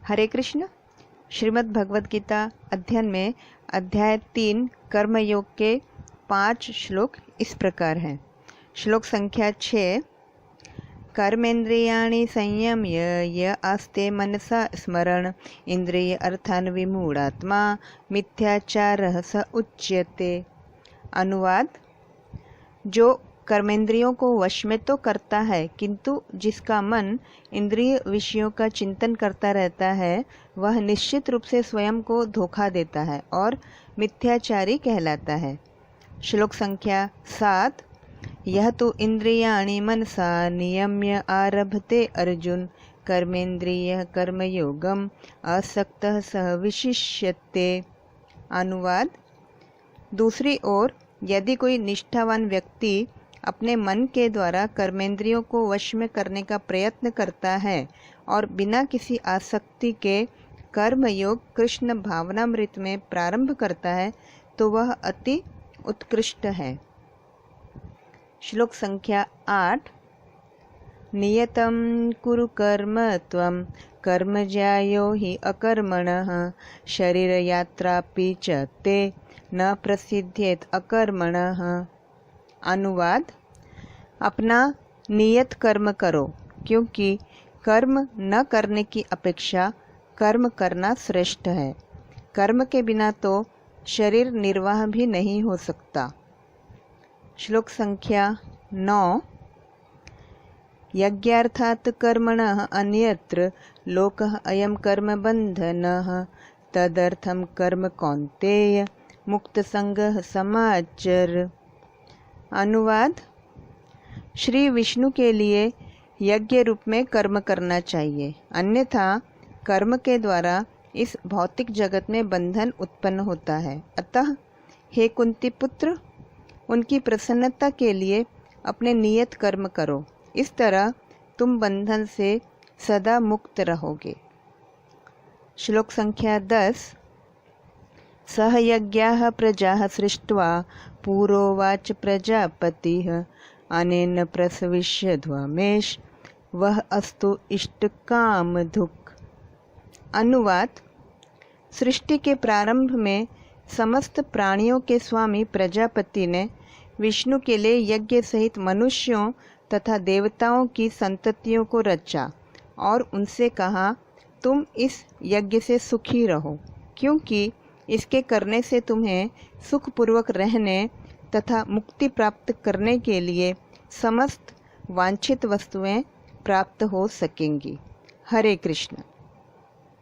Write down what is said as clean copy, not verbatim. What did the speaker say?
हरे कृष्ण। श्रीमद् भगवद गीता अध्ययन में अध्याय 3 कर्मयोग के 5 श्लोक इस प्रकार हैं। श्लोक संख्या 6। कर्मेन्द्रियाणि संयम्य य आस्ते मनसा स्मरण इंद्रिय अर्थान विमूढ़ात्मा मिथ्याचारः स उच्यते। अनुवाद: जो कर्मेंद्रियों को वश में तो करता है, किंतु जिसका मन इंद्रिय विषयों का चिंतन करता रहता है, वह निश्चित रूप से स्वयं को धोखा देता है और मिथ्याचारी कहलाता है। श्लोक संख्या 7। यह तो इंद्रियाणि मनसा नियम्य आरभते अर्जुन कर्मेंद्रिय कर्मयोगम असक्तः सह विशिष्यते। अनुवाद: दूसरी ओर यदि कोई निष्ठावान व्यक्ति अपने मन के द्वारा कर्मेंद्रियों को वश में करने का प्रयत्न करता है और बिना किसी आसक्ति के कर्मयोग कृष्ण भावनामृत में प्रारंभ करता है, तो वह अति उत्कृष्ट है। श्लोक संख्या 8। नियतं कुरु कर्म त्वं कर्मज्यायो हि अकर्मणः शरीर यात्रापि च ते न प्रसिद्धेत अकर्मणः। अनुवाद: अपना नियत कर्म करो, क्योंकि कर्म न करने की अपेक्षा कर्म करना श्रेष्ठ है। कर्म के बिना तो शरीर निर्वाह भी नहीं हो सकता। श्लोक संख्या 9। यज्ञार्थात् कर्मणः अन्यत्र लोकः अयं कर्म बन्धनः तदर्थं कर्म कौन्तेय मुक्त संगः समाचर। अनुवाद: श्री विष्णु के लिए यज्ञ रूप में कर्म करना चाहिए, अन्यथा कर्म के द्वारा इस भौतिक जगत में बंधन उत्पन्न होता है। अतः हे कुंती पुत्र, उनकी प्रसन्नता के लिए अपने नियत कर्म करो, इस तरह तुम बंधन से सदा मुक्त रहोगे। श्लोक संख्या 10। सह यज्ञाः प्रजाः सृष्ट्वा पुरोवाच प्रजापतिः अनेन प्रसविष्यध्वमेश वह अस्तु इष्टकामधुक्। अनुवाद: सृष्टि के प्रारंभ में समस्त प्राणियों के स्वामी प्रजापति ने विष्णु के लिए यज्ञ सहित मनुष्यों तथा देवताओं की संततियों को रचा और उनसे कहा, तुम इस यज्ञ से सुखी रहो, क्योंकि इसके करने से तुम्हें सुखपूर्वक रहने तथा मुक्ति प्राप्त करने के लिए समस्त वांछित वस्तुएं प्राप्त हो सकेंगी। हरे कृष्ण।